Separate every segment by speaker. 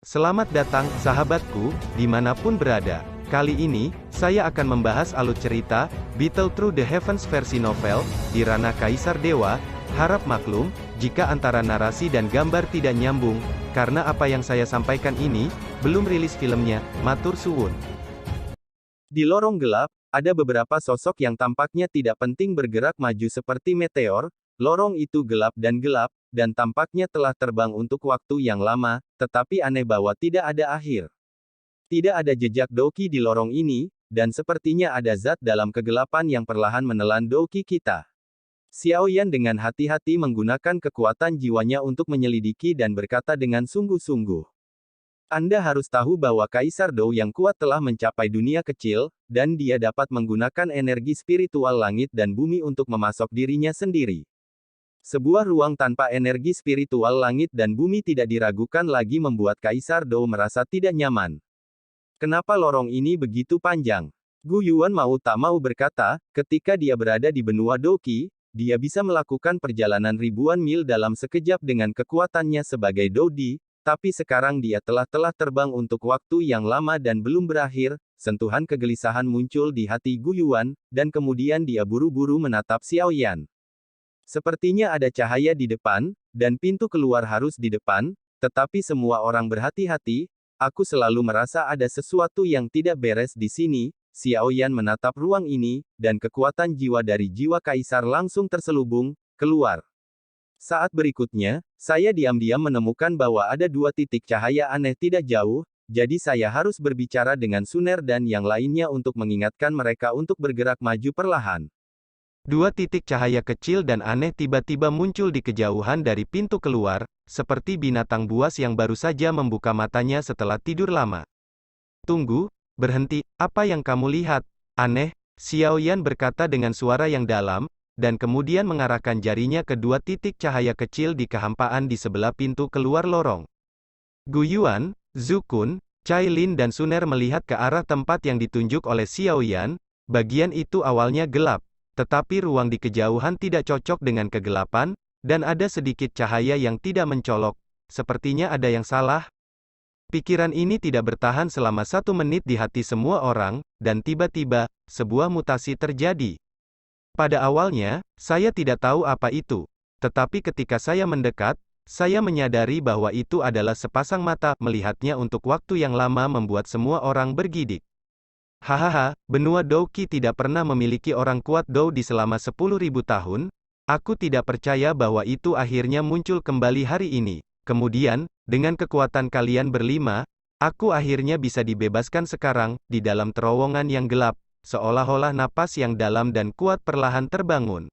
Speaker 1: Selamat datang, sahabatku, dimanapun berada. Kali ini, saya akan membahas alur cerita, Battle Through the Heavens versi novel, di ranah Kaisar Dewa. Harap maklum, jika antara narasi dan gambar tidak nyambung, karena apa yang saya sampaikan ini, belum rilis filmnya, matur suwun. Di lorong gelap, ada beberapa sosok yang tampaknya tidak penting bergerak maju seperti meteor. Lorong itu gelap, dan tampaknya telah terbang untuk waktu yang lama, tetapi aneh bahwa tidak ada akhir. Tidak ada jejak Douqi di lorong ini, dan sepertinya ada zat dalam kegelapan yang perlahan menelan Douqi kita. Xiaoyan dengan hati-hati menggunakan kekuatan jiwanya untuk menyelidiki dan berkata dengan sungguh-sungguh. Anda harus tahu bahwa Kaisar Dou yang kuat telah mencapai dunia kecil, dan dia dapat menggunakan energi spiritual langit dan bumi untuk memasok dirinya sendiri. Sebuah ruang tanpa energi spiritual langit dan bumi tidak diragukan lagi membuat Kaisar Dou merasa tidak nyaman. Kenapa lorong ini begitu panjang? Gu Yuan mau tak mau berkata, ketika dia berada di benua Douqi, dia bisa melakukan perjalanan ribuan mil dalam sekejap dengan kekuatannya sebagai Doudi, tapi sekarang dia telah terbang untuk waktu yang lama dan belum berakhir. Sentuhan kegelisahan muncul di hati Gu Yuan, dan kemudian dia buru-buru menatap Xiaoyan. Sepertinya ada cahaya di depan, dan pintu keluar harus di depan, tetapi semua orang berhati-hati. Aku selalu merasa ada sesuatu yang tidak beres di sini. Xiaoyan menatap ruang ini, dan kekuatan jiwa dari jiwa kaisar langsung terselubung keluar. Saat berikutnya, saya diam-diam menemukan bahwa ada dua titik cahaya aneh tidak jauh, jadi saya harus berbicara dengan Suner dan yang lainnya untuk mengingatkan mereka untuk bergerak maju perlahan. Dua titik cahaya kecil dan aneh tiba-tiba muncul di kejauhan dari pintu keluar, seperti binatang buas yang baru saja membuka matanya setelah tidur lama. Tunggu, berhenti, apa yang kamu lihat? Aneh, Xiaoyan berkata dengan suara yang dalam, dan kemudian mengarahkan jarinya ke dua titik cahaya kecil di kehampaan di sebelah pintu keluar lorong. Gu Yuan, Zhu Kun, Cai Lin dan Suner melihat ke arah tempat yang ditunjuk oleh Xiaoyan. Bagian itu awalnya gelap, tetapi ruang di kejauhan tidak cocok dengan kegelapan, dan ada sedikit cahaya yang tidak mencolok. Sepertinya ada yang salah. Pikiran ini tidak bertahan selama 1 menit di hati semua orang, dan tiba-tiba, sebuah mutasi terjadi. Pada awalnya, saya tidak tahu apa itu. Tetapi ketika saya mendekat, saya menyadari bahwa itu adalah sepasang mata. Melihatnya untuk waktu yang lama membuat semua orang bergidik. Hahaha, benua Douqi tidak pernah memiliki orang kuat Dou di selama 10.000 tahun. Aku tidak percaya bahwa itu akhirnya muncul kembali hari ini. Kemudian, dengan kekuatan kalian berlima, aku akhirnya bisa dibebaskan sekarang, di dalam terowongan yang gelap, seolah-olah napas yang dalam dan kuat perlahan terbangun.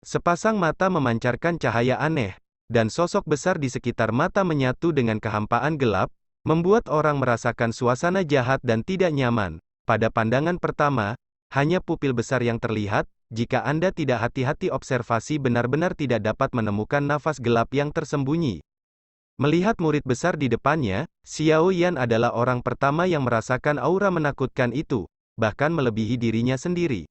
Speaker 1: Sepasang mata memancarkan cahaya aneh, dan sosok besar di sekitar mata menyatu dengan kehampaan gelap, membuat orang merasakan suasana jahat dan tidak nyaman. Pada pandangan pertama, hanya pupil besar yang terlihat. Jika Anda tidak hati-hati observasi benar-benar tidak dapat menemukan nafas gelap yang tersembunyi. Melihat murid besar di depannya, Xiaoyan adalah orang pertama yang merasakan aura menakutkan itu, bahkan melebihi dirinya sendiri.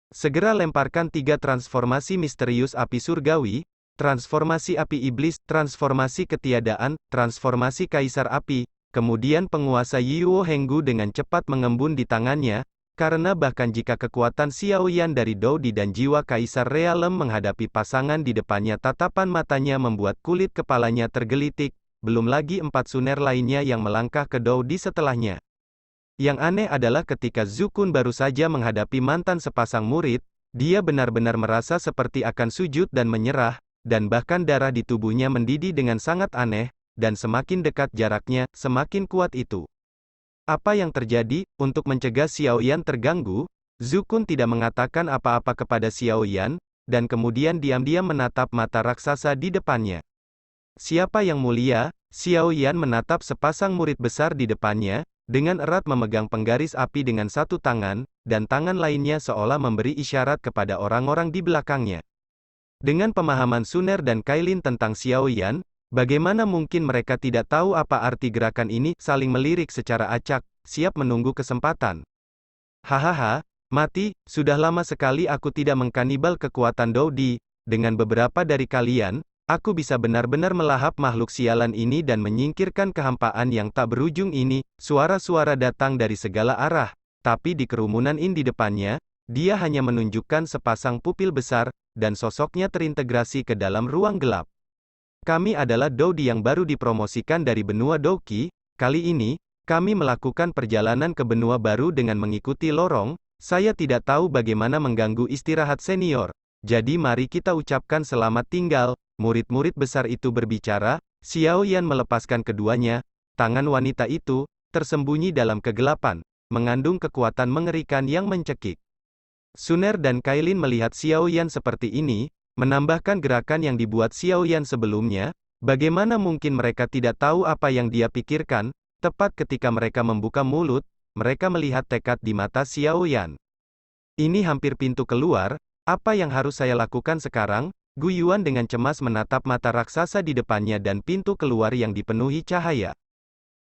Speaker 1: Segera lemparkan 3 transformasi misterius api surgawi, transformasi api iblis, transformasi ketiadaan, transformasi kaisar api. Kemudian penguasa Yiwo Henggu dengan cepat mengembun di tangannya, karena bahkan jika kekuatan Xiaoyan dari Doudi dan jiwa Kaisar Realem menghadapi pasangan di depannya, tatapan matanya membuat kulit kepalanya tergelitik, belum lagi 4 Suner lainnya yang melangkah ke Doudi setelahnya. Yang aneh adalah ketika Zhu Kun baru saja menghadapi mantan sepasang murid, dia benar-benar merasa seperti akan sujud dan menyerah, dan bahkan darah di tubuhnya mendidih dengan sangat aneh. Dan semakin dekat jaraknya, semakin kuat itu. Apa yang terjadi? Untuk mencegah Xiaoyan terganggu, Zhu Kun tidak mengatakan apa-apa kepada Xiaoyan, dan kemudian diam-diam menatap mata raksasa di depannya. Siapa yang mulia? Xiaoyan menatap sepasang murid besar di depannya, dengan erat memegang penggaris api dengan satu tangan, dan tangan lainnya seolah memberi isyarat kepada orang-orang di belakangnya. Dengan pemahaman Suner dan Kailin tentang Xiaoyan, bagaimana mungkin mereka tidak tahu apa arti gerakan ini? Saling melirik secara acak, siap menunggu kesempatan. Hahaha, mati, sudah lama sekali aku tidak mengkanibal kekuatan Doudi. Dengan beberapa dari kalian, Aku bisa benar-benar melahap makhluk sialan ini dan menyingkirkan kehampaan yang tak berujung ini. Suara-suara datang dari segala arah, tapi di kerumunan di depannya, dia hanya menunjukkan sepasang pupil besar, dan sosoknya terintegrasi ke dalam ruang gelap. Kami adalah Dodi yang baru dipromosikan dari benua Doki. Kali ini, kami melakukan perjalanan ke benua baru dengan mengikuti lorong. Saya tidak tahu bagaimana mengganggu istirahat senior. Jadi mari kita ucapkan selamat tinggal. Murid-murid besar itu berbicara. Xiao Yan melepaskan keduanya. Tangan wanita itu tersembunyi dalam kegelapan, mengandung kekuatan mengerikan yang mencekik. Suner dan Kailin melihat Xiao Yan seperti ini, menambahkan gerakan yang dibuat Xiao Yan sebelumnya. Bagaimana mungkin mereka tidak tahu apa yang dia pikirkan? Tepat ketika mereka membuka mulut, mereka melihat tekad di mata Xiao Yan. Ini hampir pintu keluar. Apa yang harus saya lakukan sekarang? Gu Yuan dengan cemas menatap mata raksasa di depannya dan pintu keluar yang dipenuhi cahaya.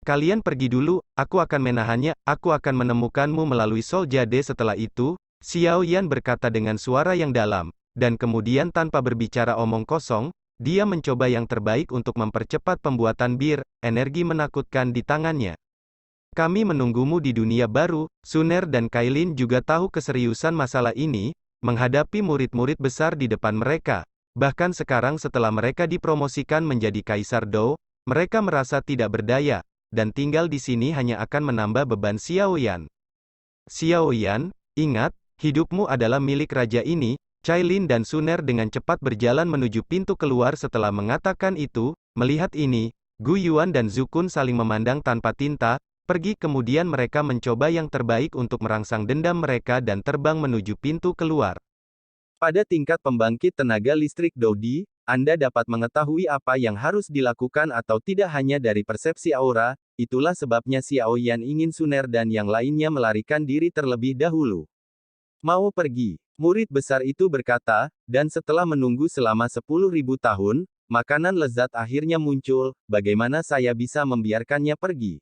Speaker 1: Kalian pergi dulu, aku akan menahannya, aku akan menemukanmu melalui Sol Jade. Setelah itu, Xiao Yan berkata dengan suara yang dalam, dan kemudian tanpa berbicara omong kosong, dia mencoba yang terbaik untuk mempercepat pembuatan bir, energi menakutkan di tangannya. Kami menunggumu di dunia baru. Suner dan Kailin juga tahu keseriusan masalah ini, menghadapi murid-murid besar di depan mereka. Bahkan sekarang setelah mereka dipromosikan menjadi Kaisar Dou, mereka merasa tidak berdaya, dan tinggal di sini hanya akan menambah beban Xiao Yan. Xiao Yan, ingat, hidupmu adalah milik raja ini. Cailin dan Suner dengan cepat berjalan menuju pintu keluar. Setelah mengatakan itu, melihat ini, Gu Yuan dan Zukun saling memandang tanpa tinta. Pergi. Kemudian mereka mencoba yang terbaik untuk merangsang dendam mereka dan terbang menuju pintu keluar. Pada tingkat pembangkit tenaga listrik Dodi, Anda dapat mengetahui apa yang harus dilakukan atau tidak hanya dari persepsi aura. Itulah sebabnya Xiao Yan ingin Suner dan yang lainnya melarikan diri terlebih dahulu. Mau pergi? Murid besar itu berkata, dan setelah menunggu selama 10.000 tahun, makanan lezat akhirnya muncul. Bagaimana saya bisa membiarkannya pergi?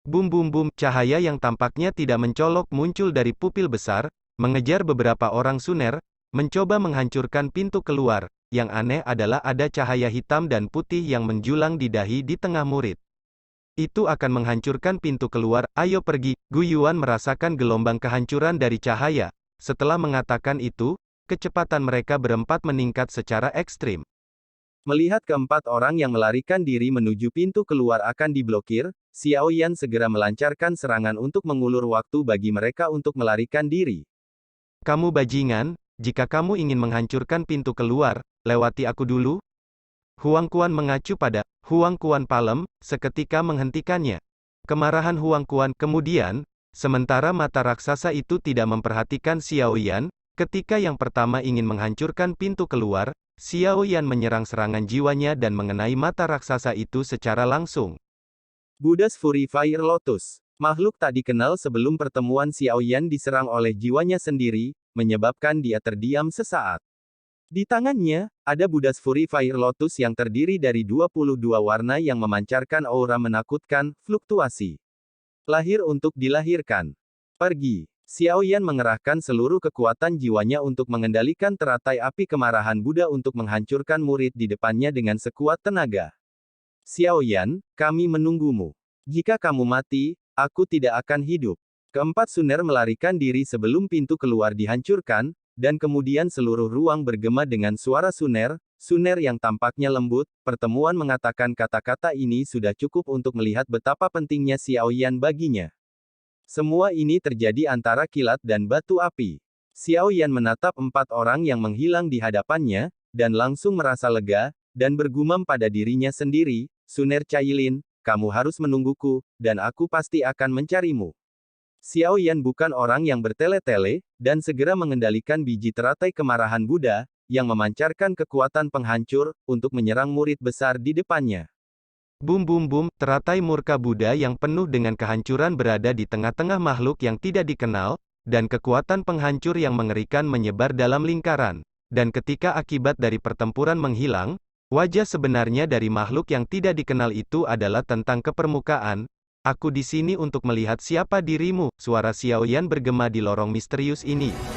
Speaker 1: Bum bum bum, cahaya yang tampaknya tidak mencolok muncul dari pupil besar, mengejar beberapa orang Suner, mencoba menghancurkan pintu keluar. Yang aneh adalah ada cahaya hitam dan putih yang menjulang di dahi di tengah murid. Itu akan menghancurkan pintu keluar. Ayo pergi. Gu Yuan merasakan gelombang kehancuran dari cahaya. Setelah mengatakan itu, kecepatan mereka berempat meningkat secara ekstrim. Melihat keempat orang yang melarikan diri menuju pintu keluar akan diblokir, Xiao Yan segera melancarkan serangan untuk mengulur waktu bagi mereka untuk melarikan diri. Kamu bajingan, jika kamu ingin menghancurkan pintu keluar, lewati aku dulu. Huang Quan mengacu pada Huang Quan Palem, seketika menghentikannya. Kemarahan Huang Quan kemudian, sementara mata raksasa itu tidak memperhatikan Xiao Yan, ketika yang pertama ingin menghancurkan pintu keluar, Xiao Yan menyerang serangan jiwanya dan mengenai mata raksasa itu secara langsung. Buddha's Fury Fire Lotus. Makhluk tak dikenal sebelum pertemuan Xiao Yan diserang oleh jiwanya sendiri, menyebabkan dia terdiam sesaat. Di tangannya, ada Buddha's Fury Fire Lotus yang terdiri dari 22 warna yang memancarkan aura menakutkan, fluktuasi. Lahir untuk dilahirkan. Pergi. Xiao Yan mengerahkan seluruh kekuatan jiwanya untuk mengendalikan teratai api kemarahan Buddha untuk menghancurkan murid di depannya dengan sekuat tenaga. Xiao Yan, kami menunggumu. Jika kamu mati, aku tidak akan hidup. Keempat Suner melarikan diri sebelum pintu keluar dihancurkan, dan kemudian seluruh ruang bergema dengan suara Suner yang tampaknya lembut. Pertemuan mengatakan kata-kata ini sudah cukup untuk melihat betapa pentingnya Xiao Yan baginya. Semua ini terjadi antara kilat dan batu api. Xiao Yan menatap empat orang yang menghilang di hadapannya, dan langsung merasa lega, dan bergumam pada dirinya sendiri, Suner Cailin, kamu harus menungguku, dan aku pasti akan mencarimu. Xiao Yan bukan orang yang bertele-tele, dan segera mengendalikan biji teratai kemarahan Buddha, yang memancarkan kekuatan penghancur, untuk menyerang murid besar di depannya. Bum bum bum, teratai murka Buddha yang penuh dengan kehancuran berada di tengah-tengah makhluk yang tidak dikenal, dan kekuatan penghancur yang mengerikan menyebar dalam lingkaran. Dan ketika akibat dari pertempuran menghilang, wajah sebenarnya dari makhluk yang tidak dikenal itu adalah tentang kepermukaan. Aku di sini untuk melihat siapa dirimu. Suara Xiao Yan bergema di lorong misterius ini.